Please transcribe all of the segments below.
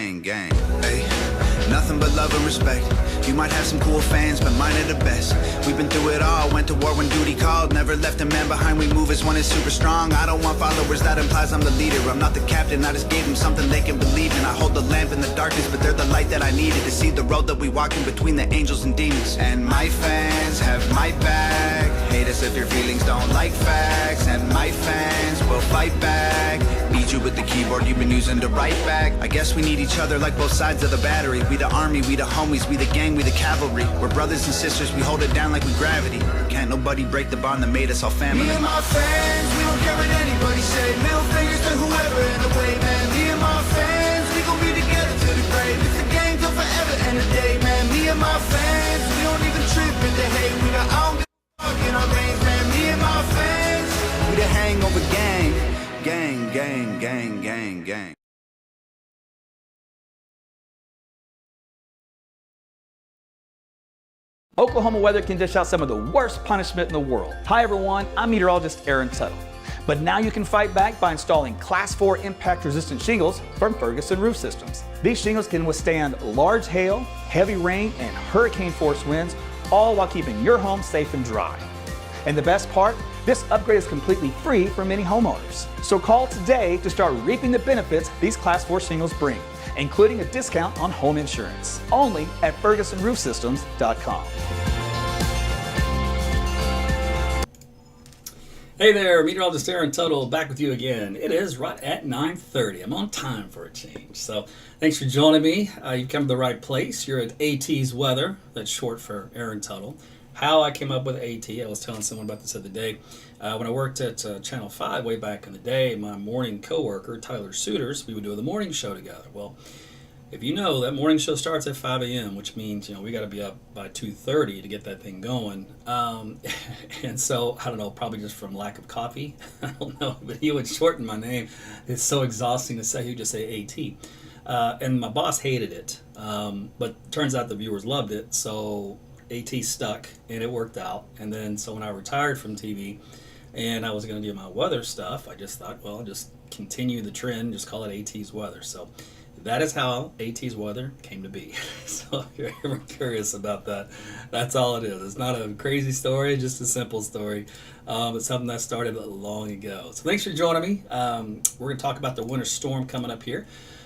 gang, gang. Hey, nothing but love and respect. You might have some cool fans, but mine are the best. We've been through it all, went to war when duty called. Never left a man behind, we move as one is super strong. I don't want followers, that implies I'm the leader. I'm not the captain, I just gave them something they can believe in. I hold the lamp in the darkness, but they're the light that I needed to see the road that we walk in between the angels and demons. And my fans have my back. Hate us if your feelings don't like facts. And my fans will fight back. Need you with the keyboard you've been using to write back. I guess we need each other like both sides of the battery. We the army, we the homies, we the gang, we the cavalry. We're brothers and sisters, we hold it down like we gravity. Can't nobody break the bond that made us all family. Me and my fans, we don't care what anybody say. Middle fingers to whoever in the way, man. Me and my fans, we gon' be together to the grave. It's a game till forever and a day, man. Me and my fans, we don't even trip if they hate. We got all in our veins, man. Me and my fans, We the hangover gang. Gang, gang, gang, gang, gang. Oklahoma weather can dish out some of the worst punishment in the world. Hi everyone, I'm meteorologist Aaron Tuttle. But now you can fight back by installing Class 4 impact-resistant shingles from Ferguson Roof Systems. These shingles can withstand large hail, heavy rain, and hurricane-force winds, all while keeping your home safe and dry. And the best part? This upgrade is completely free for many homeowners. So call today to start reaping the benefits these Class 4 shingles bring, including a discount on home insurance. Only at FergusonRoofSystems.com. Hey there, meteorologist Aaron Tuttle back with you again. It is right at 9:30. I'm on time for a change. So thanks for joining me. You've come to the right place. You're at AT's Weather. That's short for Aaron Tuttle. How I came up with AT, I was telling someone about this the other day. When I worked at Channel 5 way back in the day, my morning coworker, Tyler Suiters, we would do the morning show together. Well, if you know, that morning show starts at 5 a.m., which means, we got to be up by 2:30 to get that thing going. And so, I don't know, probably just from lack of coffee. I don't know, but he would shorten my name. It's so exhausting to say. He would just say AT. And my boss hated it. But turns out the viewers loved it. So AT stuck, and it worked out. And then, so when I retired from TV and I was going to do my weather stuff, I just thought, well, I'll just continue the trend, just call it AT's Weather. So that is how AT's Weather came to be. So if you're ever curious about that, that's all it is. It's not a crazy story, just a simple story. It's something that started long ago. So thanks for joining me. We're going to talk about the winter storm coming up here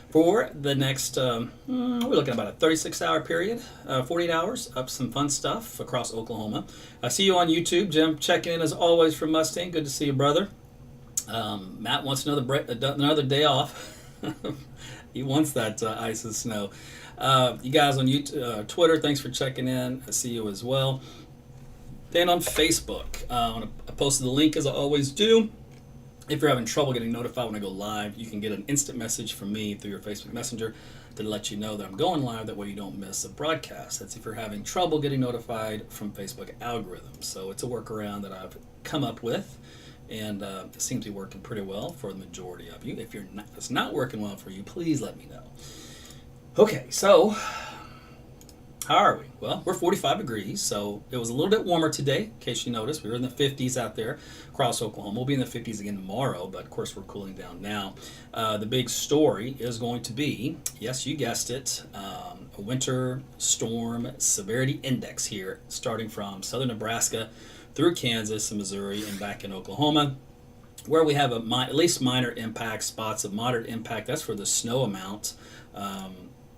for the next, we're looking at about a 36-hour period, 48 hours, up some fun stuff across Oklahoma. I see you on YouTube. Jim checking in as always from Mustang. Good to see you, brother. Matt wants another day off. He wants that ice and snow. You guys on YouTube, Twitter, thanks for checking in. I see you as well. Then on Facebook, I posted the link as I always do. If you're having trouble getting notified when I go live, you can get an instant message from me through your Facebook Messenger to let you know that I'm going live. That way you don't miss a broadcast. That's if you're having trouble getting notified from Facebook algorithms. So it's a workaround that I've come up with, and it seems to be working pretty well for the majority of you. If it's not working well for you, please let me know. Okay, so how are we? Well, we're 45 degrees, so it was a little bit warmer today, in case you noticed. We were in the 50s out there across Oklahoma. We'll be in the 50s again tomorrow, but of course we're cooling down now. The big story is going to be, yes, you guessed it, a winter storm severity index here, starting from southern Nebraska through Kansas and Missouri and back in Oklahoma, where we have at least minor impact, spots of moderate impact. That's for the snow amount.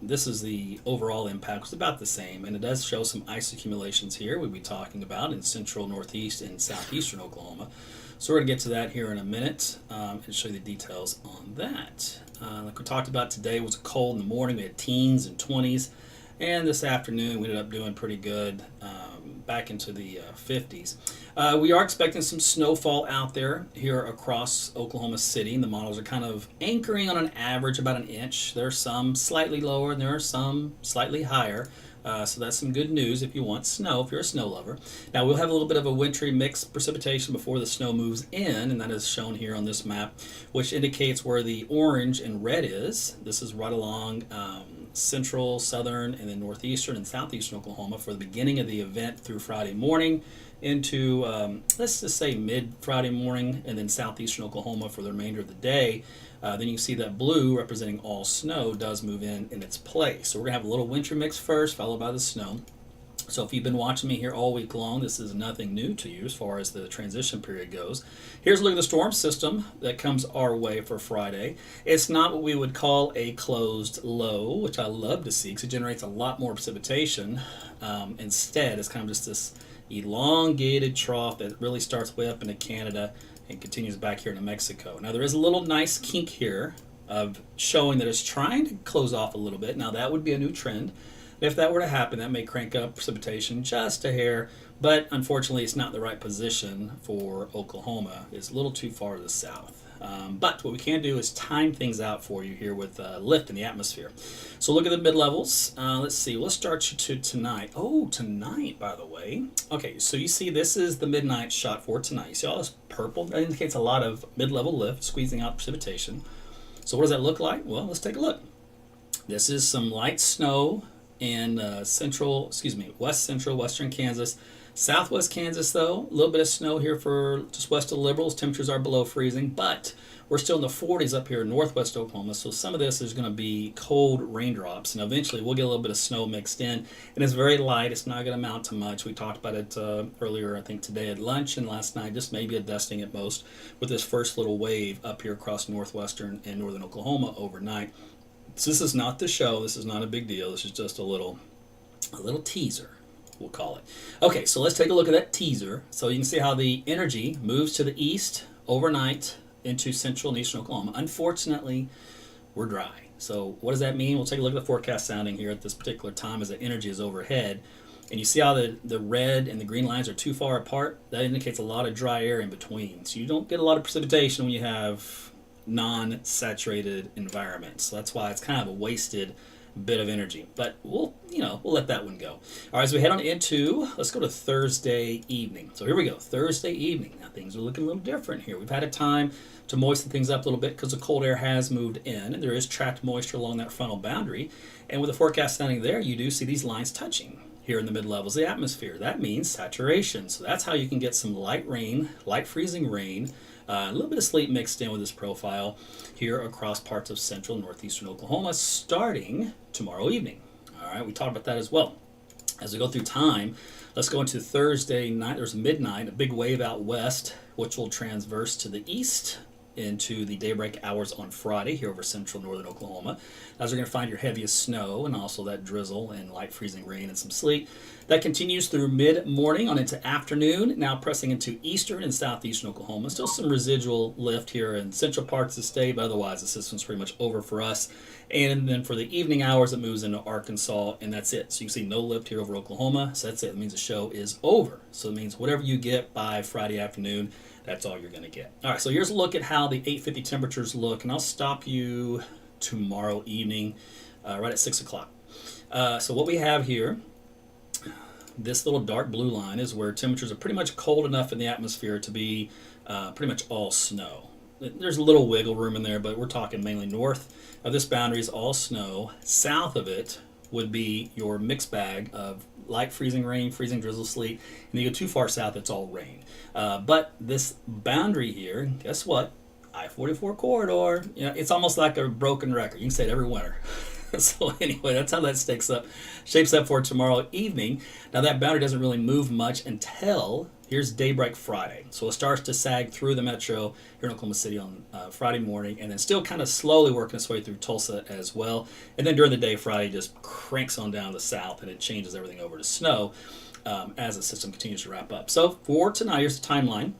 This is the overall impact. It's about the same, and it does show some ice accumulations here we'll be talking about in central, northeast, and southeastern Oklahoma. So we're going to get to that here in a minute and show you the details on that. Like we talked about today, it was cold in the morning. We had teens and 20s, and this afternoon we ended up doing pretty good, back into the 50s. We are expecting some snowfall out there here across Oklahoma City, and the models are kind of anchoring on an average about an inch. There are some slightly lower, and there are some slightly higher. So that's some good news if you want snow, if you're a snow lover. Now, we'll have a little bit of a wintry mixed precipitation before the snow moves in, and that is shown here on this map, which indicates where the orange and red is. This is right along central, southern, and then northeastern and southeastern Oklahoma for the beginning of the event through Friday morning into, let's just say mid-Friday morning, and then southeastern Oklahoma for the remainder of the day. Then you can see that blue representing all snow does move in its place. So we're going to have a little winter mix first, followed by the snow. So if you've been watching me here all week long, this is nothing new to you as far as the transition period goes. Here's a look at the storm system that comes our way for Friday. It's not what we would call a closed low, which I love to see because it generates a lot more precipitation. Instead, it's kind of just this elongated trough that really starts way up into Canada and continues back here into Mexico. Now there is a little nice kink here of showing that it's trying to close off a little bit. Now that would be a new trend. If that were to happen, that may crank up precipitation just a hair, but unfortunately it's not the right position for Oklahoma. It's a little too far to the south. But what we can do is time things out for you here with lift in the atmosphere. So look at the mid-levels. Let's see. Let's start you to tonight. Oh, tonight, by the way. Okay, so you see this is the midnight shot for tonight. You see all this purple? That indicates a lot of mid-level lift, squeezing out precipitation. So what does that look like? Well, let's take a look. This is some light snow in west central, western Kansas. Southwest Kansas, though, a little bit of snow here for just west of Liberals. Temperatures are below freezing, but we're still in the 40s up here in northwest Oklahoma, so some of this is going to be cold raindrops, and eventually we'll get a little bit of snow mixed in, and it's very light. It's not going to amount to much. We talked about it earlier, I think, today at lunch and last night, just maybe a dusting at most with this first little wave up here across northwestern and northern Oklahoma overnight. So this is not the show. This is not a big deal. This is just a little teaser, we'll call it. Okay, so let's take a look at that teaser. So you can see how the energy moves to the east overnight into central and eastern Oklahoma. Unfortunately, we're dry. So what does that mean? We'll take a look at the forecast sounding here at this particular time as the energy is overhead. And you see how the red and the green lines are too far apart? That indicates a lot of dry air in between. So you don't get a lot of precipitation when you have non-saturated environments. So that's why it's kind of a wasted bit of energy. But we'll let that one go. All right, so we head on into, let's go to Thursday evening. So here we go, Thursday evening. Now things are looking a little different here. We've had a time to moisten things up a little bit because the cold air has moved in, and there is trapped moisture along that frontal boundary. And with the forecast sounding there, you do see these lines touching here in the mid-levels of the atmosphere. That means saturation. So that's how you can get some light rain, light freezing rain, a little bit of sleet mixed in with this profile here across parts of central and northeastern Oklahoma starting tomorrow evening. All right, we talked about that as well. As we go through time, let's go into Thursday night. There's midnight, a big wave out west, which will transverse to the east into the daybreak hours on Friday here over central northern Oklahoma. As we're going to find your heaviest snow and also that drizzle and light freezing rain and some sleet. That continues through mid-morning on into afternoon, now pressing into eastern and southeastern Oklahoma. Still some residual lift here in central parts of the state, but otherwise the system's pretty much over for us. And then for the evening hours, it moves into Arkansas, and that's it. So you can see no lift here over Oklahoma, so that's it. It means the show is over. So it means whatever you get by Friday afternoon, that's all you're going to get. All right, so here's a look at how the 8:50 temperatures look, and I'll stop you tomorrow evening right at 6 o'clock. So what we have here, this little dark blue line is where temperatures are pretty much cold enough in the atmosphere to be pretty much all snow. There's a little wiggle room in there, but we're talking mainly north of this boundary is all snow. South of it would be your mixed bag of light freezing rain, freezing drizzle, sleet, and you go too far south, it's all rain. But this boundary here, guess what? I-44 corridor, it's almost like a broken record. You can say it every winter. So anyway, that's how that shapes up for tomorrow evening. Now that boundary doesn't really move much until here's daybreak Friday. So it starts to sag through the metro here in Oklahoma City on Friday morning, and then still kind of slowly working its way through Tulsa as well. And then during the day, Friday just cranks on down the south, and it changes everything over to snow as the system continues to wrap up. So for tonight, here's the timeline.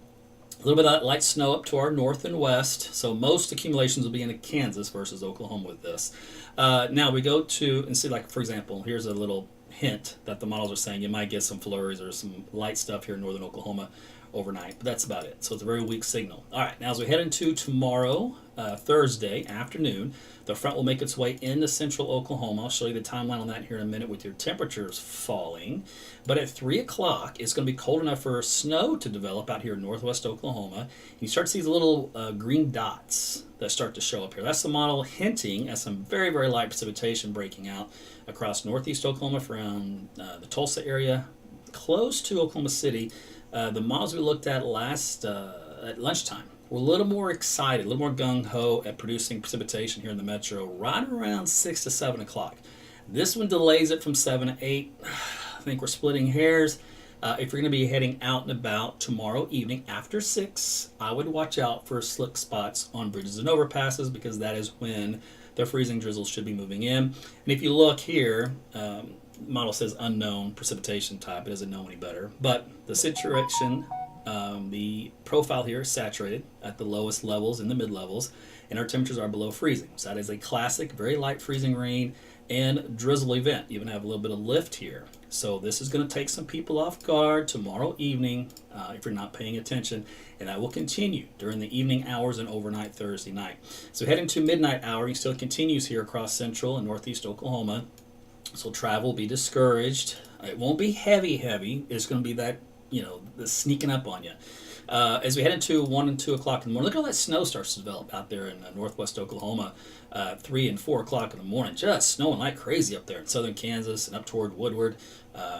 A little bit of that light snow up to our north and west, so most accumulations will be in Kansas versus Oklahoma with this. Now we go to, and see, like, for example, here's a little hint that the models are saying you might get some flurries or some light stuff here in northern Oklahoma overnight, but that's about it. So it's a very weak signal. All right, now as we head into tomorrow, Thursday afternoon, the front will make its way into central Oklahoma. I'll show you the timeline on that here in a minute with your temperatures falling. But at 3 o'clock, it's going to be cold enough for snow to develop out here in northwest Oklahoma. And you start to see these little green dots that start to show up here. That's the model hinting at some very, very light precipitation breaking out across northeast Oklahoma from the Tulsa area, close to Oklahoma City. The models we looked at last at lunchtime we're a little more excited, a little more gung-ho at producing precipitation here in the metro right around 6 to 7 o'clock. This one delays it from 7 to 8. I think we're splitting hairs. If you're going to be heading out and about tomorrow evening after 6, I would watch out for slick spots on bridges and overpasses, because that is when the freezing drizzle should be moving in. And if you look here, model says unknown precipitation type. It doesn't know any better. But the situation, the profile here is saturated at the lowest levels and the mid-levels, and our temperatures are below freezing. So that is a classic, very light freezing rain and drizzle event. You even have a little bit of lift here. So this is going to take some people off guard tomorrow evening if you're not paying attention, and that will continue during the evening hours and overnight Thursday night. So heading to midnight hour, it still continues here across central and northeast Oklahoma. So travel will be discouraged. It won't be heavy. It's going to be that, the sneaking up on you. As we head into 1 and 2 o'clock in the morning, look at all that snow starts to develop out there in northwest Oklahoma. 3 and 4 o'clock in the morning, just snowing like crazy up there in southern Kansas and up toward Woodward.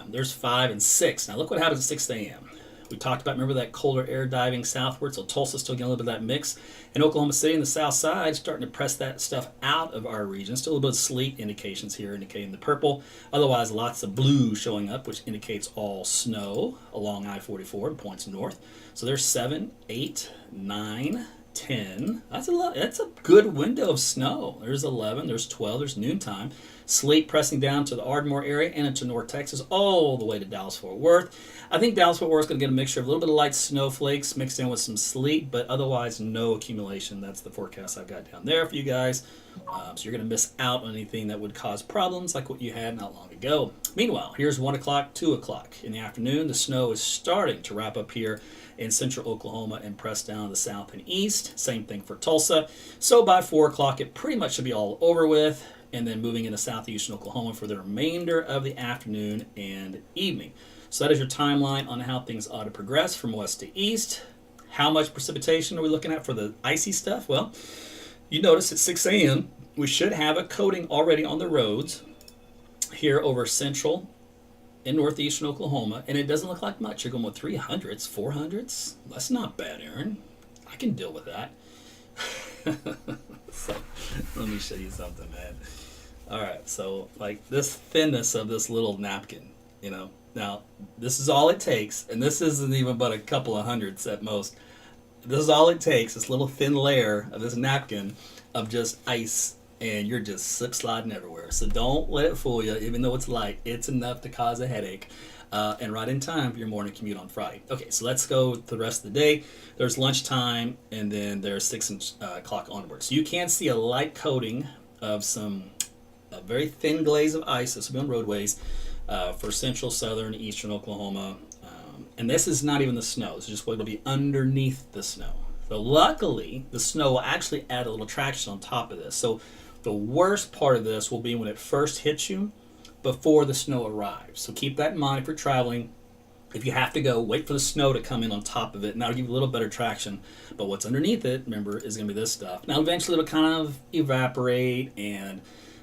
There's 5 and 6. Now look what happens at 6 a.m. We talked about, remember that colder air diving southward, so Tulsa's still getting a little bit of that mix. And Oklahoma City in the south side starting to press that stuff out of our region. Still a little bit of sleet indications here indicating the purple. Otherwise, lots of blue showing up, which indicates all snow along I-44 and points north. So there's 7, 8, 9, 10. That's a lot. That's a good window of snow. There's 11, there's 12, there's noontime. Sleet pressing down to the Ardmore area and into North Texas, all the way to Dallas-Fort Worth. I think Dallas-Fort Worth is going to get a mixture of a little bit of light snowflakes mixed in with some sleet, but otherwise no accumulation. That's the forecast I've got down there for you guys. So you're going to miss out on anything that would cause problems like what you had not long ago. Meanwhile, here's 1 o'clock, 2 o'clock in the afternoon. The snow is starting to wrap up here in central Oklahoma and press down to the south and east. Same thing for Tulsa. So by 4 o'clock, it pretty much should be all over with, and then moving into southeastern Oklahoma for the remainder of the afternoon and evening. So that is your timeline on how things ought to progress from west to east. How much precipitation are we looking at for the icy stuff? Well, you notice at 6 a.m., we should have a coating already on the roads here over central in northeastern Oklahoma, and it doesn't look like much. You're going with 300s, 400s. That's not bad, Aaron. I can deal with that. So, let me show you something, man. All right, so like this thinness of this little napkin, Now, this is all it takes, and this isn't even but a couple of hundreds at most. This is all it takes, this little thin layer of this napkin of just ice, and you're just slip-sliding everywhere. So don't let it fool you. Even though it's light, it's enough to cause a headache. And right in time for your morning commute on Friday. Okay, so let's go to the rest of the day. There's lunchtime, and then there's 6 o'clock onward. So you can see a light coating of a very thin glaze of ice. This will be on roadways for central, southern, eastern Oklahoma. And this is not even the snow. This is just what will be underneath the snow. So luckily, the snow will actually add a little traction on top of this. So the worst part of this will be when it first hits you before the snow arrives. So keep that in mind if you're traveling. If you have to go, wait for the snow to come in on top of it, and that'll give you a little better traction. But what's underneath it, remember, is going to be this stuff. Now, eventually, it'll kind of evaporate and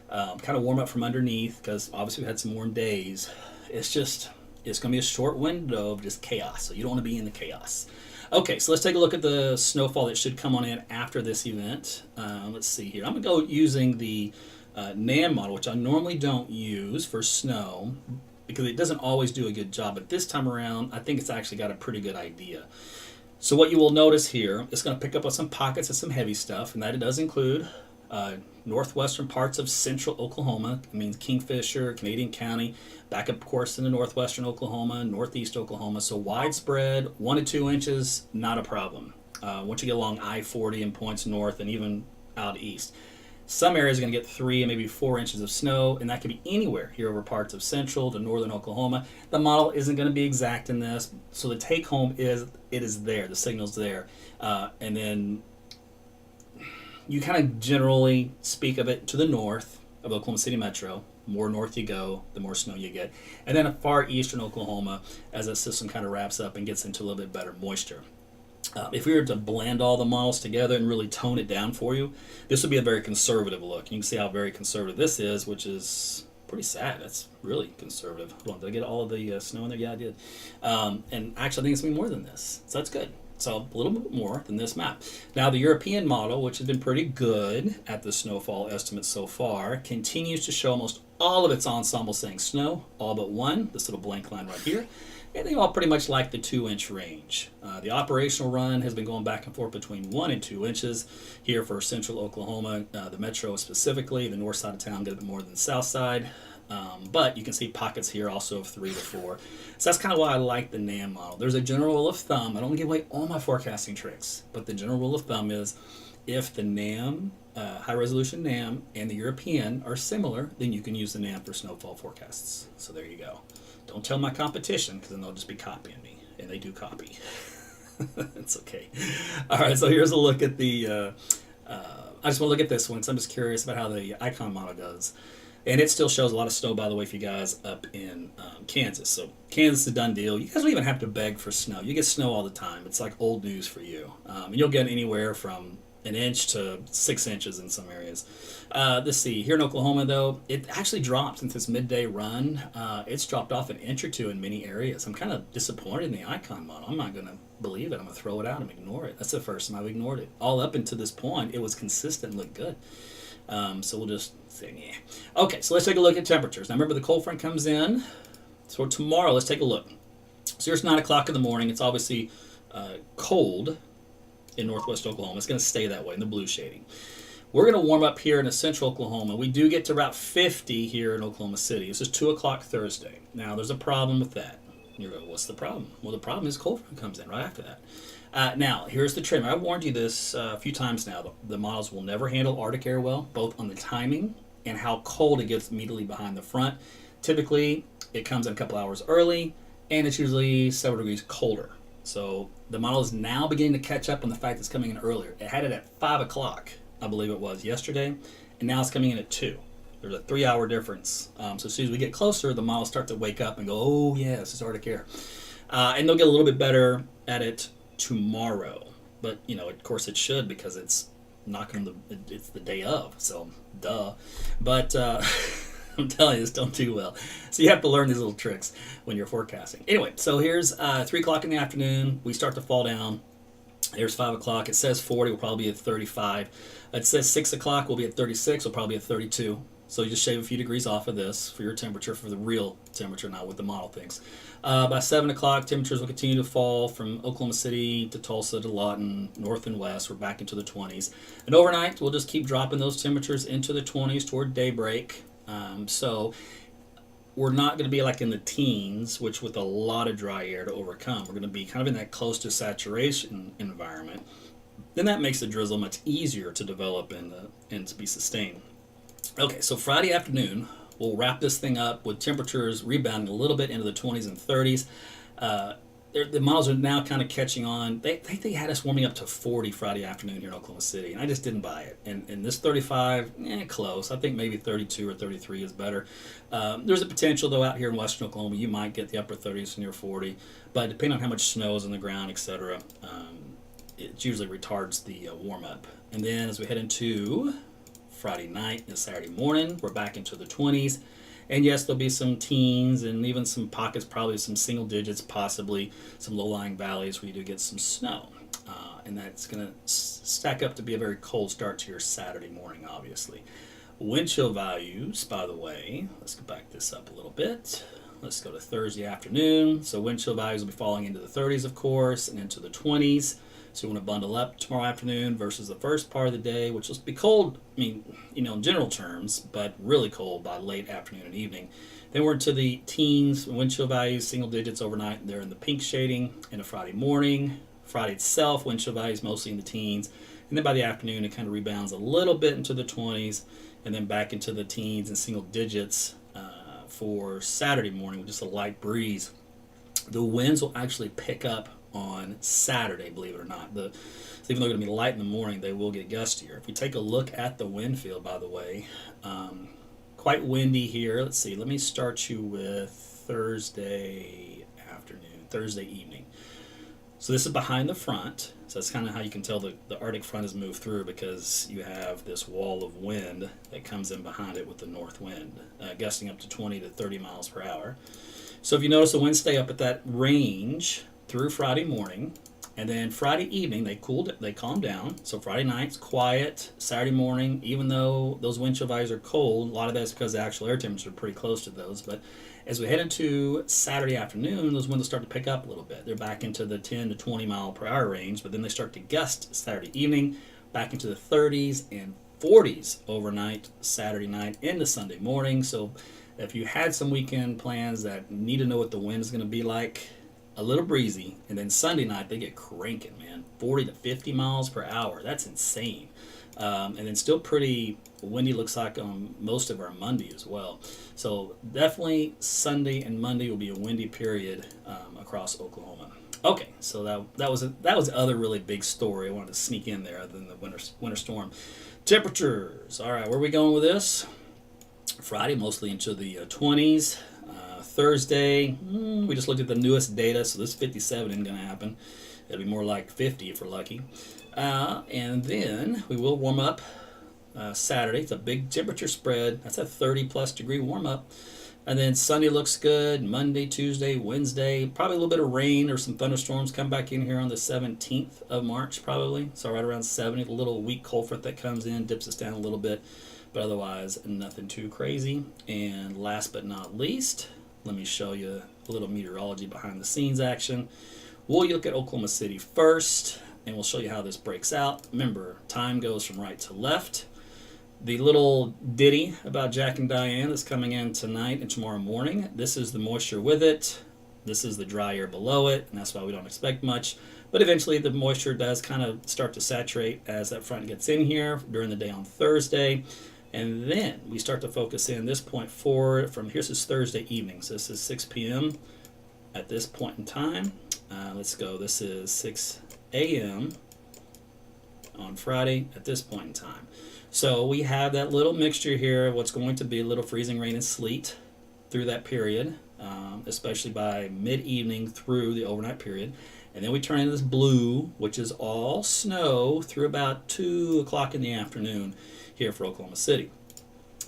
kind of warm up from underneath, because obviously we had some warm days. It's going to be a short window of just chaos, so you don't want to be in the chaos. Okay, so let's take a look at the snowfall that should come on in after this event. Let's see here. I'm going to go using the NAM model, which I normally don't use for snow because it doesn't always do a good job. But this time around, I think it's actually got a pretty good idea. So what you will notice here, it's going to pick up on some pockets of some heavy stuff, and that it does include northwestern parts of central Oklahoma. I mean, Kingfisher, Canadian County, back up, of course, into northwestern Oklahoma, northeast Oklahoma. So widespread, 1 to 2 inches, not a problem. Once you get along I-40 and points north and even out east. Some areas are going to get 3 and maybe 4 inches of snow, and that could be anywhere here over parts of central to northern Oklahoma. The model isn't going to be exact in this, so the take home is it is there. The signal's there. And then you kind of generally speak of it to the north of Oklahoma City Metro. The more north you go, the more snow you get. And then far eastern Oklahoma as that system kind of wraps up and gets into a little bit better moisture. If we were to blend all the models together and really tone it down for you, this would be a very conservative look. You can see how very conservative this is, which is pretty sad. That's really conservative. Hold on, did I get all of the snow in there? Yeah, I did. And actually, I think it's going to be more than this. So that's good. So a little bit more than this map. Now the European model, which has been pretty good at the snowfall estimates so far, continues to show almost all of its ensemble saying snow, all but one, this little blank line right here. And they all pretty much like the 2-inch range. The operational run has been going back and forth between 1 and 2 inches here for central Oklahoma, the metro specifically. The north side of town get a bit more than the south side. But you can see pockets here also of 3 to 4. So that's kind of why I like the NAM model. There's a general rule of thumb. I don't give away all my forecasting tricks, but the general rule of thumb is if the NAM, high resolution NAM, and the European are similar, then you can use the NAM for snowfall forecasts. So there you go. Don't tell my competition, because then they'll just be copying me, and they do copy. It's okay. All right, so here's a look at the. I just want to look at this one because I'm just curious about how the icon model does. And it still shows a lot of snow, by the way, for you guys up in Kansas. So Kansas is a done deal. You guys don't even have to beg for snow. You get snow all the time. It's like old news for you. And you'll get anywhere from 1 inch to 6 inches in some areas. Let's see. Here in Oklahoma, though, it actually dropped since this midday run. It's dropped off 1 inch or 2 in many areas. I'm kind of disappointed in the icon model. I'm not going to believe it. I'm going to throw it out and ignore it. That's the first time I've ignored it. All up until this point, it was consistent and looked good. So we'll just say, yeah. Okay, so let's take a look at temperatures. Now remember, the cold front comes in. So tomorrow, let's take a look. So here's 9 o'clock in the morning. It's obviously cold in northwest Oklahoma. It's going to stay that way in the blue shading. We're going to warm up here in central Oklahoma. We do get to about 50 here in Oklahoma City. This is 2 o'clock Thursday. Now, there's a problem with that. You're going, what's the problem? Well, the problem is cold front comes in right after that. Now, here's the trim. I warned you this a few times now. The models will never handle Arctic air well, both on the timing and how cold it gets immediately behind the front. Typically, it comes in a couple hours early, and it's usually several degrees colder. So the model is now beginning to catch up on the fact it's coming in earlier. It had it at 5 o'clock, I believe it was, yesterday, and now it's coming in at 2. There's a 3-hour difference. So as soon as we get closer, the models start to wake up and go, oh, yeah, this is Arctic air. And they'll get a little bit better at it tomorrow, but of course it should, because it's it's the day of, so duh. But I'm telling you, this don't do well. So you have to learn these little tricks when you're forecasting. Anyway, so here's 3 o'clock in the afternoon. We start to fall down. Here's 5 o'clock. It says 40. We'll probably be at 35. It says 6 o'clock. We'll be at 36. We'll probably be at 32. So you just shave a few degrees off of this for your temperature, for the real temperature, not what the model thinks. By 7 o'clock, temperatures will continue to fall from Oklahoma City to Tulsa to Lawton, north and west. We're back into the 20s. And overnight, we'll just keep dropping those temperatures into the 20s toward daybreak. So we're not going to be like in the teens, which with a lot of dry air to overcome. We're going to be kind of in that close to saturation environment. Then that makes the drizzle much easier to develop and to be sustained. Okay, so Friday afternoon, we'll wrap this thing up with temperatures rebounding a little bit into the 20s and 30s. The models are now kind of catching on. They had us warming up to 40 Friday afternoon here in Oklahoma City, and I just didn't buy it. And this 35, close. I think maybe 32 or 33 is better. There's a potential, though, out here in western Oklahoma, you might get the upper 30s near 40. But depending on how much snow is on the ground, etc., it usually retards the warm-up. And then as we head into Friday night and Saturday morning, we're back into the 20s. And yes, there'll be some teens and even some pockets, probably some single digits, possibly some low-lying valleys where you do get some snow. And that's going to stack up to be a very cold start to your Saturday morning, obviously. Wind chill values, by the way, let's go back this up a little bit. Let's go to Thursday afternoon. So wind chill values will be falling into the 30s, of course, and into the 20s. So you want to bundle up tomorrow afternoon versus the first part of the day, which will be cold, in general terms, but really cold by late afternoon and evening. Then we're into the teens, wind chill values, single digits overnight. They're in the pink shading into Friday morning. Friday itself, wind chill values mostly in the teens. And then by the afternoon, it kind of rebounds a little bit into the 20s and then back into the teens and single digits for Saturday morning with just a light breeze. The winds will actually pick up on Saturday, believe it or not. So even though they're going to be light in the morning, they will get gustier. If we take a look at the wind field, by the way, quite windy here. Let's see. Let me start you with Thursday afternoon, Thursday evening. So this is behind the front. So that's kind of how you can tell the Arctic front has moved through, because you have this wall of wind that comes in behind it with the north wind, gusting up to 20 to 30 miles per hour. So if you notice, the winds stay up at that range through Friday morning, And then Friday evening, they calmed down. So Friday night's quiet. Saturday morning, even though those wind chill values are cold, a lot of that's because the actual air temperatures are pretty close to those. But as we head into Saturday afternoon, those winds start to pick up a little bit. They're back into the 10 to 20 mile per hour range, but then they start to gust Saturday evening, back into the 30s and 40s overnight, Saturday night into Sunday morning. So if you had some weekend plans that need to know what the wind is going to be like, a little breezy, and then Sunday night they get cranking, man, 40 to 50 miles per hour. That's insane. And then still pretty windy, looks like on most of our Monday as well. So definitely Sunday and Monday will be a windy period across Oklahoma. Okay, so that was the other really big story I wanted to sneak in there, other than the winter storm. Temperatures. All right, where are we going with this? Friday mostly into the 20s. Thursday, we just looked at the newest data, so this 57 isn't going to happen. It'll be more like 50 if we're lucky. And then we will warm up Saturday. It's a big temperature spread. That's a 30-plus degree warm-up. And then Sunday looks good. Monday, Tuesday, Wednesday, probably a little bit of rain or some thunderstorms come back in here on the 17th of March probably. So right around 70, the little weak cold front that comes in dips us down a little bit. But otherwise, nothing too crazy. And last but not least, let me show you a little meteorology behind the scenes action. We'll look at Oklahoma City first, and we'll show you how this breaks out. Remember, time goes from right to left. The little ditty about Jack and Diane is coming in tonight and tomorrow morning. This is the moisture with it. This is the dry air below it, and that's why we don't expect much. But eventually the moisture does kind of start to saturate as that front gets in here during the day on Thursday. And then we start to focus in this point forward from here's this Thursday evening. So this is 6 p.m. at this point in time. Let's go. This is 6 a.m. on Friday at this point in time. So we have that little mixture here of what's going to be a little freezing rain and sleet through that period, especially by mid-evening through the overnight period. And then we turn into this blue, which is all snow through about 2 o'clock in the afternoon here for Oklahoma City.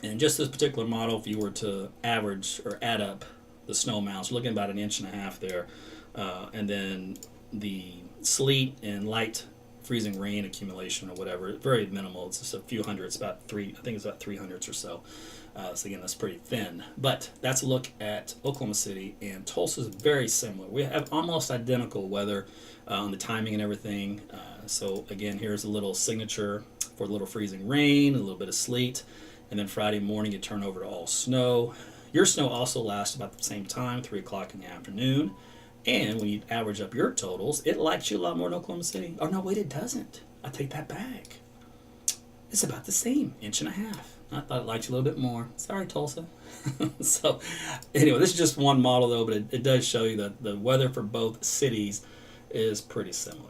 And just this particular model, if you were to average or add up the snow amounts, you're looking at about 1.5 inches there. And then the sleet and light freezing rain accumulation or whatever, very minimal. It's just a few hundreds, I think it's about 300 or so. So again, that's pretty thin. But that's a look at Oklahoma City, and Tulsa is very similar. We have almost identical weather on the timing and everything. So again, here's a little signature for a little freezing rain, a little bit of sleet, and then Friday morning you turn over to all snow. Your snow also lasts about the same time, 3 o'clock in the afternoon. And when you average up your totals, it likes you a lot more in Oklahoma City. Oh, no, wait, it doesn't. I take that back. It's about the same, 1.5 inches. I thought it liked you a little bit more. Sorry, Tulsa. So, anyway, this is just one model, though, but it does show you that the weather for both cities is pretty similar.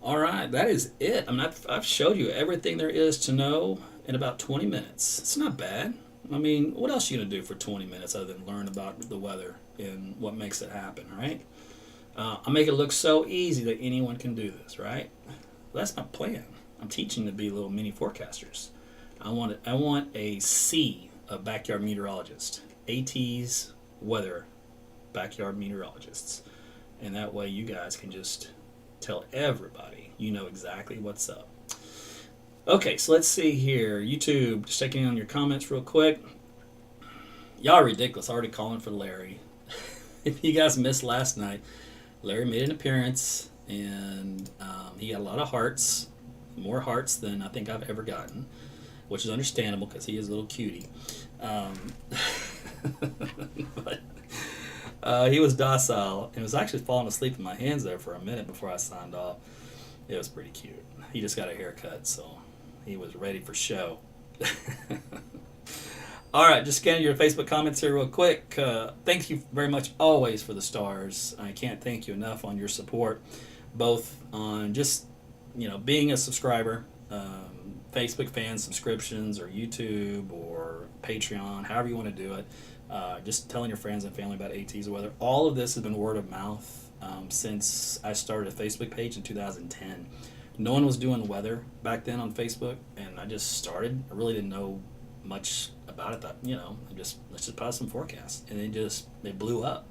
All right, that is it. I mean, I've showed you everything there is to know in about 20 minutes. It's not bad. I mean, what else are you going to do for 20 minutes other than learn about the weather and what makes it happen, right? I make it look so easy that anyone can do this, right? Well, that's my plan. I'm teaching to be little mini forecasters. I want a C of backyard meteorologist. AT's weather backyard meteorologists. And that way you guys can just tell everybody you know exactly what's up. Okay, so let's see here. YouTube, just checking in on your comments real quick. Y'all are ridiculous. Already calling for Larry. If you guys missed last night, Larry made an appearance, and he got a lot of hearts. More hearts than I think I've ever gotten, which is understandable because he is a little cutie. But he was docile and was actually falling asleep in my hands there for a minute before I signed off. It was pretty cute. He just got a haircut, so he was ready for show. All right, just scanning your Facebook comments here real quick. Thank you very much always for the stars. I can't thank you enough on your support, both on just being a subscriber, Facebook fan subscriptions, or YouTube, or Patreon, however you want to do it. Just telling your friends and family about AT's weather. All of this has been word of mouth since I started a Facebook page in 2010. No one was doing weather back then on Facebook, and I just started. I really didn't know much about it. Thought, let's just put out some forecasts, and they blew up.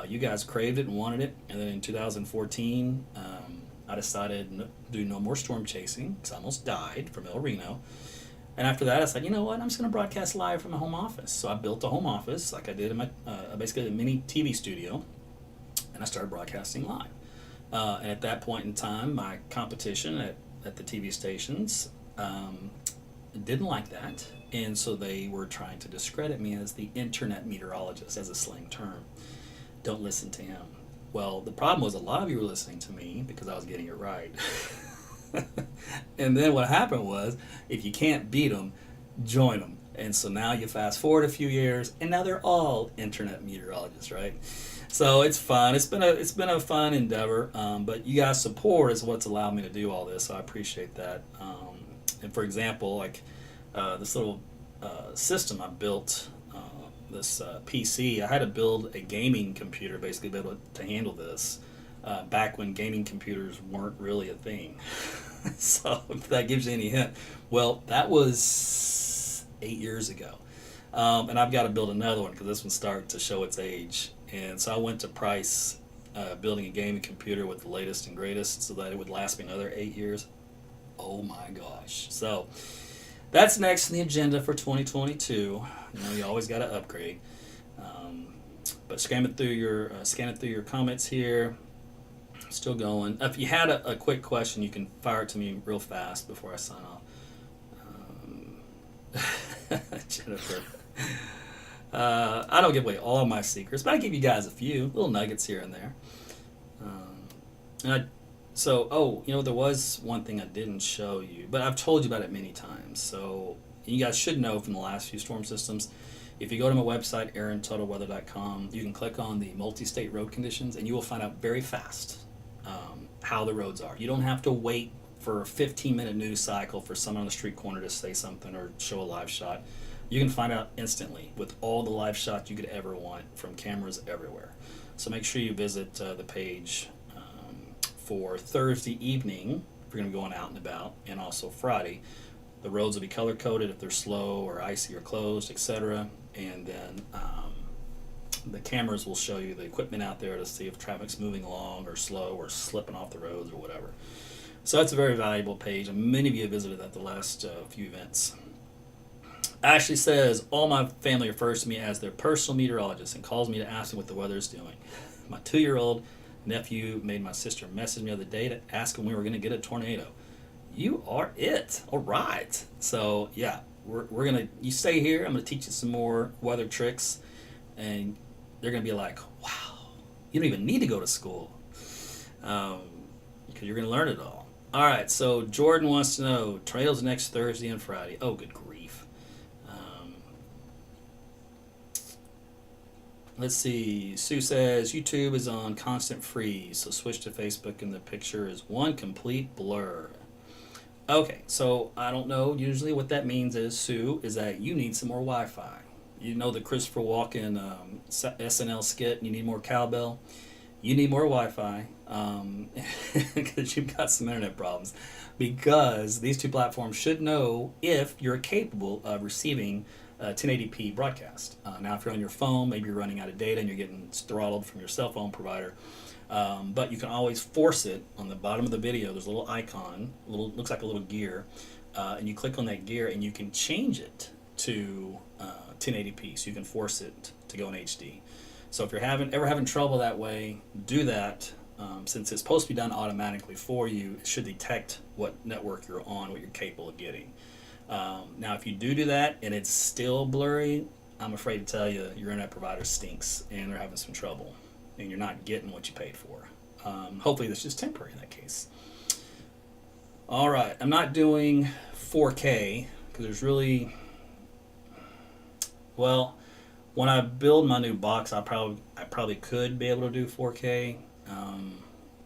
You guys craved it and wanted it, and then in 2014, I decided to do no more storm chasing because I almost died from El Reno. And after that, I said, you know what? I'm just going to broadcast live from my home office. So I built a home office like I did in my basically a mini TV studio, and I started broadcasting live. And at that point in time, my competition at the TV stations didn't like that, and so they were trying to discredit me as the internet meteorologist, as a slang term. Don't listen to him. Well, the problem was a lot of you were listening to me because I was getting it right. And then what happened was, if you can't beat them, join them. And so now you fast forward a few years, and now they're all internet meteorologists, right? So it's fun. It's been a fun endeavor. But you guys' support is what's allowed me to do all this. So I appreciate that. And for example, like this little system I built, this PC, I had to build a gaming computer basically to be able to handle this. Back when gaming computers weren't really a thing. So if that gives you any hint. Well, that was 8 years ago. And I've got to build another one because this one's starting to show its age. And so I went to price building a gaming computer with the latest and greatest so that it would last me another 8 years. Oh my gosh. So that's next on the agenda for 2022. You know, you always got to upgrade. But scanning through your comments here. Still going. If you had a quick question, you can fire it to me real fast before I sign off. Jennifer. I don't give away all my secrets, but I give you guys a few little nuggets here and there. There was one thing I didn't show you, but I've told you about it many times. So you guys should know from the last few storm systems. If you go to my website, aarontuttleweather.com, you can click on the multi-state road conditions, and you will find out very fast how the roads are. You don't have to wait for a 15-minute news cycle for someone on the street corner to say something or show a live shot. You can find out instantly with all the live shots you could ever want from cameras everywhere. So make sure you visit the page for Thursday evening if you're going to be going out and about, and also Friday. The roads will be color-coded if they're slow or icy or closed, etc. And then the cameras will show you the equipment out there to see if traffic's moving along or slow or slipping off the roads or whatever. So that's a very valuable page, and many of you have visited at the last few events. Ashley says, all my family refers to me as their personal meteorologist and calls me to ask me what the weather is doing. My 2-year-old nephew made my sister message me the other day to ask when we were going to get a tornado. You are it. All right. So, yeah, we're going to, you stay here. I'm going to teach you some more weather tricks, and they're going to be like, wow, you don't even need to go to school because you're going to learn it all. All right, so Jordan wants to know, tornadoes next Thursday and Friday. Oh, good grief. Let's see. Sue says, YouTube is on constant freeze, so switch to Facebook and the picture is one complete blur. Okay, so I don't know. Usually what that means is, Sue, is that you need some more Wi-Fi. You know the Christopher Walken SNL skit, you need more cowbell. You need more Wi-Fi because you've got some internet problems. Because these two platforms should know if you're capable of receiving 1080p broadcast. Now, if you're on your phone, maybe you're running out of data and you're getting throttled from your cell phone provider. But you can always force it on the bottom of the video. There's a little icon, looks like a little gear, and you click on that gear and you can change it to 1080p. So you can force it to go in HD. So if you're ever having trouble that way, do that. Since it's supposed to be done automatically for you, it should detect what network you're on, what you're capable of getting. Now, if you do that and it's still blurry, I'm afraid to tell you your internet provider stinks and they're having some trouble and you're not getting what you paid for. Hopefully that's just temporary in that case. All right, I'm not doing 4K because there's really, well, when I build my new box, I probably could be able to do 4K,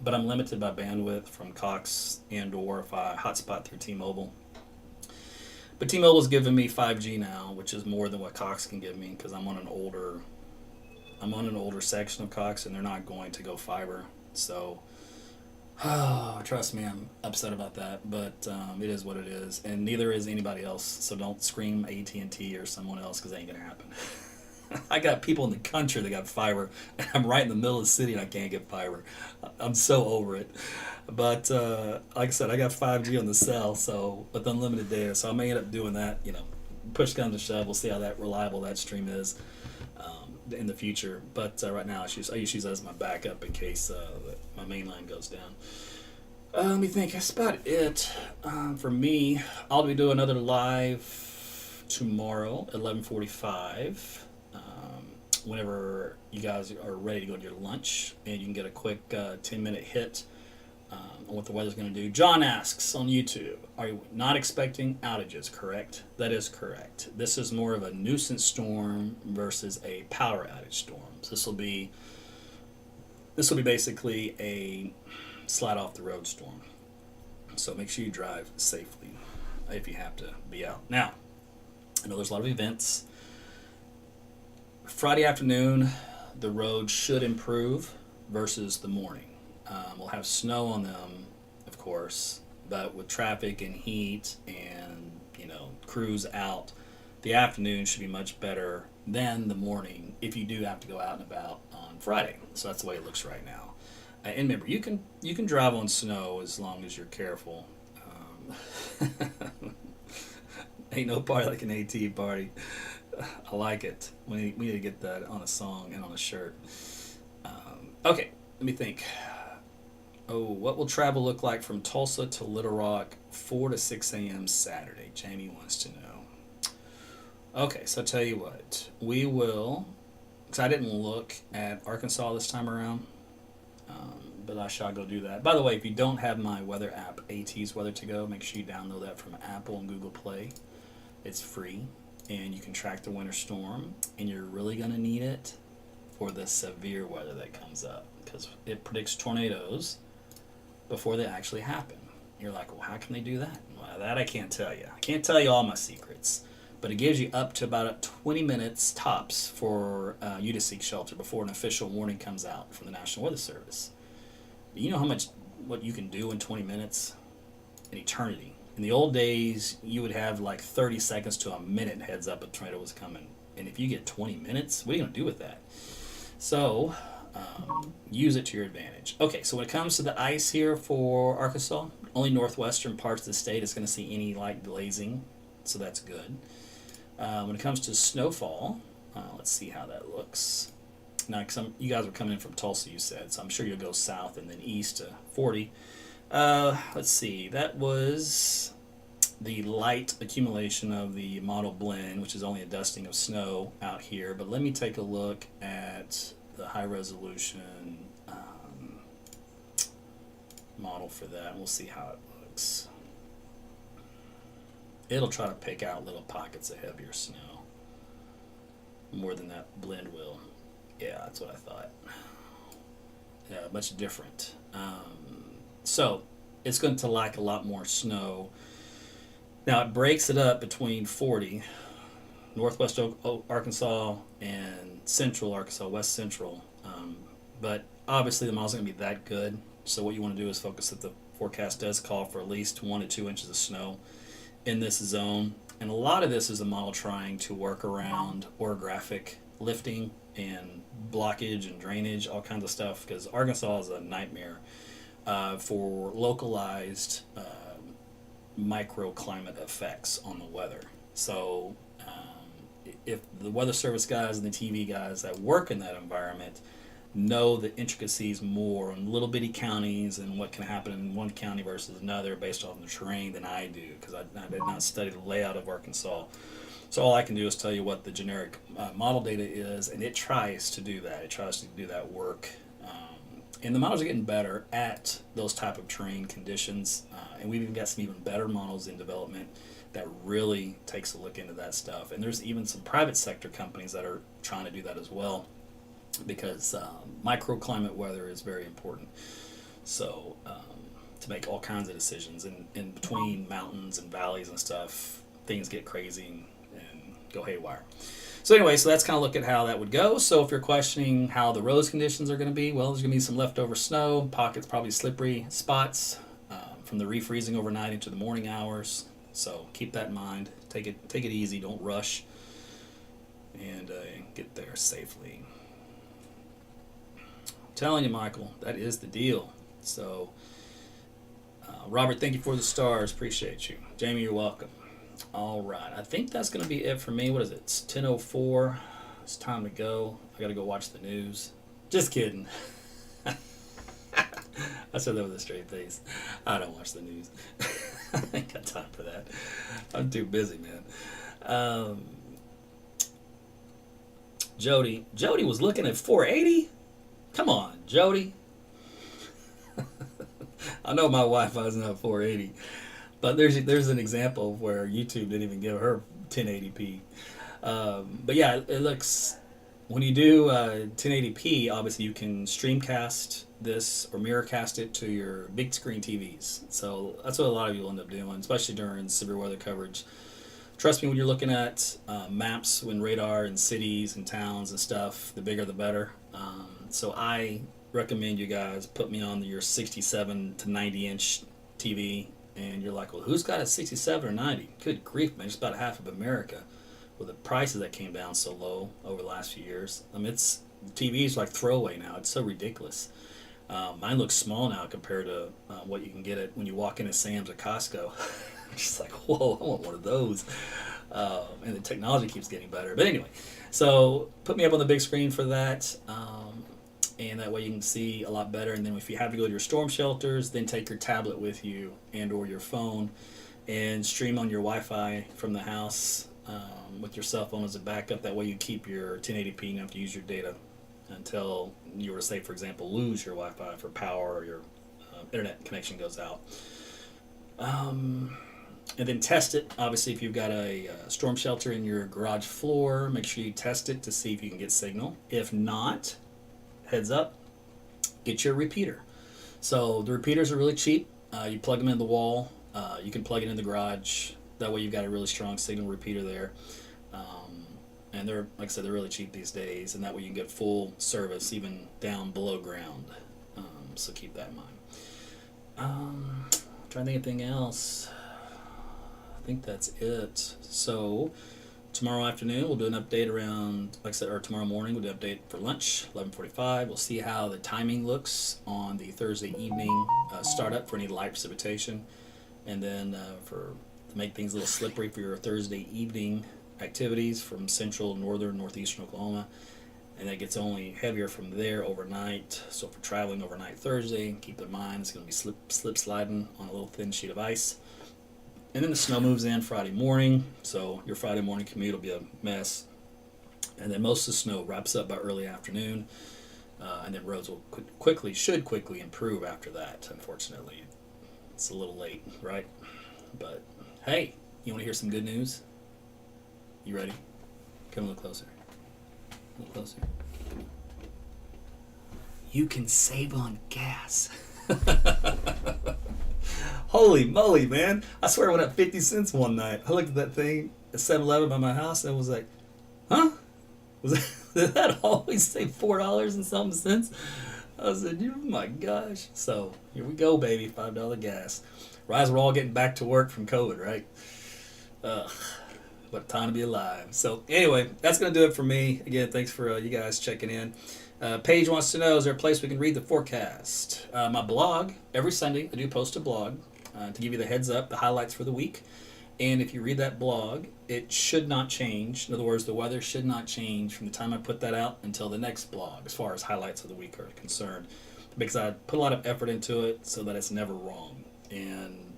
but I'm limited by bandwidth from Cox and/or if I hotspot through T-Mobile. But T-Mobile's giving me 5G now, which is more than what Cox can give me because I'm on an older section of Cox, and they're not going to go fiber. So, trust me, I'm upset about that. But it is what it is, and neither is anybody else. So don't scream AT&T or someone else because it ain't gonna happen. I got people in the country that got fiber, and I'm right in the middle of the city and I can't get fiber. I'm so over it. But like I said, I got 5G on the cell, so with unlimited data, so I may end up doing that. Push comes to shove, we'll see how that reliable that stream is in the future. But right now, I just use that as my backup in case my main line goes down. Let me think. That's about it for me. I'll be doing another live tomorrow at 11:45. Whenever you guys are ready to go to your lunch, and you can get a quick 10-minute hit on what the weather's going to do. John asks on YouTube, are you not expecting outages, correct? That is correct. This is more of a nuisance storm versus a power outage storm. So this will be basically a slide off the road storm. So make sure you drive safely if you have to be out. Now, I know there's a lot of events. Friday afternoon, the road should improve versus the morning. We'll have snow on them, of course, but with traffic and heat and crews out, the afternoon should be much better than the morning if you do have to go out and about on Friday. So that's the way it looks right now. And remember, you can drive on snow as long as you're careful. Ain't no party like an AT party. I like it. We need to get that on a song and on a shirt. Okay, let me think. What will travel look like from Tulsa to Little Rock 4 to 6 a.m. Saturday? Jamie wants to know. Okay, so I'll tell you what. We will, because I didn't look at Arkansas this time around, but I shall go do that. By the way, if you don't have my weather app, AT's Weather to Go, make sure you download that from Apple and Google Play. It's free, and you can track the winter storm, and you're really going to need it for the severe weather that comes up, because it predicts tornadoes before they actually happen. You're like, well, how can they do that? Well, that I can't tell you. I can't tell you all my secrets, but it gives you up to about 20 minutes tops for you to seek shelter before an official warning comes out from the National Weather Service. You know what you can do in 20 minutes? An eternity. In the old days, you would have like 30 seconds to a minute heads up a tornado was coming. And if you get 20 minutes, what are you going to do with that? So, use it to your advantage. Okay, so when it comes to the ice here for Arkansas, only northwestern parts of the state is going to see any light glazing, so that's good. When it comes to snowfall, let's see how that looks. Now, you guys are coming in from Tulsa, you said, so I'm sure you'll go south and then east to 40. Let's see, that was the light accumulation of the model blend, which is only a dusting of snow out here. But let me take a look at the high resolution model for that, and we'll see how it looks. It'll try to pick out little pockets of heavier snow more than that blend will. Yeah, that's what I thought. Yeah, much different. So it's going to lack a lot more snow. Now it breaks it up between 40, northwest Arkansas, and central Arkansas, west central. But obviously the model's going to be that good. So what you want to do is focus that the forecast does call for at least 1 to 2 inches of snow in this zone. And a lot of this is the model trying to work around orographic lifting and blockage and drainage, all kinds of stuff, because Arkansas is a nightmare for localized microclimate effects on the weather. So if the Weather Service guys and the TV guys that work in that environment know the intricacies more on little bitty counties and what can happen in one county versus another based on the terrain than I do, because I did not study the layout of Arkansas. So all I can do is tell you what the generic model data is, and it tries to do that. It tries to do that work. And the models are getting better at those type of terrain conditions, and we've even got some even better models in development that really takes a look into that stuff. And there's even some private sector companies that are trying to do that as well, because microclimate weather is very important. So to make all kinds of decisions in between mountains and valleys and stuff, things get crazy and go haywire. So anyway, so that's kind of look at how that would go. So if you're questioning how the roads conditions are going to be, well, there's going to be some leftover snow, pockets, probably slippery spots from the refreezing overnight into the morning hours. So keep that in mind. Take it easy. Don't rush. And get there safely. I'm telling you, Michael, that is the deal. So, Robert, thank you for the stars. Appreciate you. Jamie, you're welcome. All right. I think that's going to be it for me. What is it? It's 10:04. It's time to go. I got to go watch the news. Just kidding. I said that with a straight face. I don't watch the news. I ain't got time for that. I'm too busy, man. Jody was looking at 480? Come on, Jody. I know my Wi-Fi is not 480, but there's an example of where YouTube didn't even give her 1080p. But yeah, it looks, when you do 1080p, obviously you can streamcast this or mirrorcast it to your big screen TVs. So that's what a lot of you will end up doing, especially during severe weather coverage. Trust me, when you're looking at maps, when radar in cities and towns and stuff, the bigger the better. So I recommend you guys put me on your 67 to 90 inch TV, and you're like, well, who's got a 67 or 90? Good grief, man, just about half of America. With the prices that came down so low over the last few years. I mean, TV is like throwaway now. It's so ridiculous. Mine looks small now compared to what you can get at when you walk into Sam's or Costco. Just like, whoa, I want one of those. And the technology keeps getting better. But anyway, so put me up on the big screen for that. And that way you can see a lot better. And then if you have to go to your storm shelters, then take your tablet with you and or your phone and stream on your Wi-Fi from the house with your cell phone as a backup. That way you keep your 1080p and you don't have to use your data until you were to, say, for example, lose your Wi-Fi for power or your internet connection goes out. And then test it. Obviously, if you've got a storm shelter in your garage floor, make sure you test it to see if you can get signal. If not, heads up, get your repeater. So the repeaters are really cheap. You plug them in the wall. You can plug it in the garage. That way you've got a really strong signal repeater there. And they're, like I said, they're really cheap these days. And that way you can get full service even down below ground. So keep that in mind. I'm trying to think of anything else. I think that's it. So tomorrow afternoon we'll do an update around, like I said, or tomorrow morning we'll do an update for lunch, 11:45. We'll see how the timing looks on the Thursday evening startup for any light precipitation. And then to make things a little slippery for your Thursday evening activities from central, northern, northeastern Oklahoma. And that gets only heavier from there overnight. So for traveling overnight Thursday, keep in mind it's going to be slip sliding on a little thin sheet of ice. And then the snow moves in Friday morning, so your Friday morning commute will be a mess. And then most of the snow wraps up by early afternoon, and then roads will should quickly improve after that. Unfortunately, it's a little late, right? But hey, you want to hear some good news? You ready? Come a little closer. A little closer. You can save on gas. Holy moly, man. I swear it went up 50 cents one night. I looked at that thing at 7-Eleven by my house and was like, huh? Did that always say $4 and something cents? I said, oh my gosh. So here we go, baby. $5 gas. Rise, we're all getting back to work from COVID, right? What a time to be alive. So anyway, that's going to do it for me. Again, thanks for you guys checking in. Paige wants to know, is there a place we can read the forecast? My blog, every Sunday, I do post a blog to give you the heads up, the highlights for the week. And if you read that blog, it should not change. In other words, the weather should not change from the time I put that out until the next blog, as far as highlights of the week are concerned. Because I put a lot of effort into it so that it's never wrong. And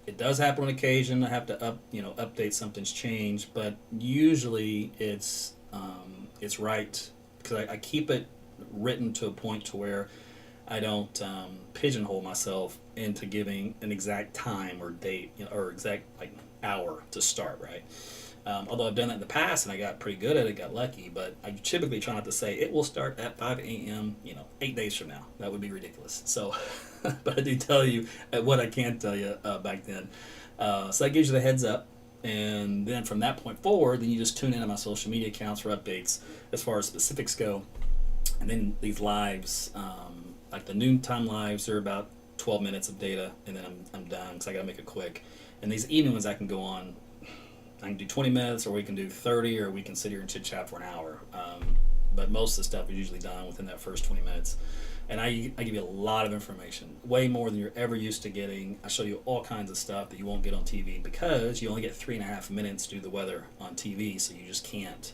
it does happen on occasion. I have to update something's changed, but usually it's right because I keep it written to a point to where I don't pigeonhole myself into giving an exact time or date or exact hour to start, right? Although I've done that in the past and I got pretty good at it, got lucky, but I typically try not to say it will start at 5 a.m. 8 days from now. That would be ridiculous. So, but I do tell you what I can tell you back then. So that gives you the heads up. And then from that point forward, then you just tune in on my social media accounts for updates as far as specifics go. And then these lives, like the noontime lives, are about 12 minutes of data, and then I'm done because I got to make it quick. And these evening ones I can go on I can do 20 minutes, or we can do 30, or we can sit here and chit chat for an hour. But most of the stuff is usually done within that first 20 minutes. And I give you a lot of information, way more than you're ever used to getting. I show you all kinds of stuff that you won't get on TV because you only get 3.5 minutes to do the weather on TV, so you just can't.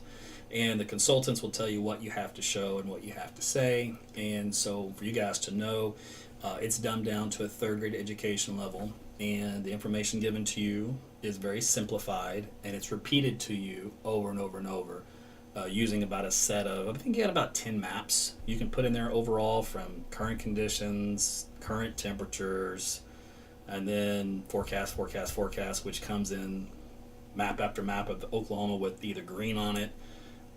And the consultants will tell you what you have to show and what you have to say. And so for you guys to know, it's dumbed down to a third grade education level, and the information given to you is very simplified, and it's repeated to you over and over and over. Using about a set of, I think you got about 10 maps you can put in there overall, from current conditions, current temperatures, and then forecast, which comes in map after map of Oklahoma with either green on it,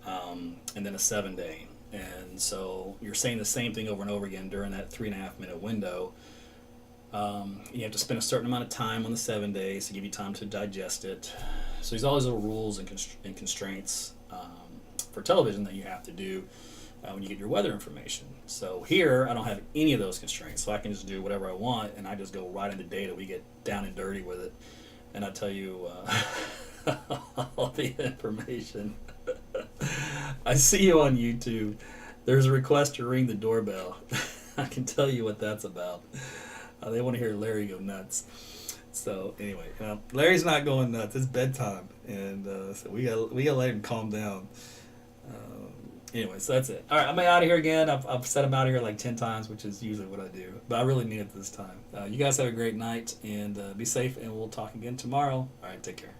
and then a 7-day. And so you're saying the same thing over and over again during that 3.5 minute window. You have to spend a certain amount of time on the 7 days to give you time to digest it. So there's all these little rules and constraints for television that you have to do when you get your weather information. So here, I don't have any of those constraints, so I can just do whatever I want, and I just go right into data. We get down and dirty with it, and I tell you all the information. I see you on YouTube. There's a request to ring the doorbell. I can tell you what that's about. They want to hear Larry go nuts. So anyway, Larry's not going nuts. It's bedtime, and so we gotta let him calm down. Anyway, so that's it. All right, I'm out of here again. I've set him out of here like 10 times, which is usually what I do, but I really need it this time. You guys have a great night, and be safe, and we'll talk again tomorrow. All right, take care.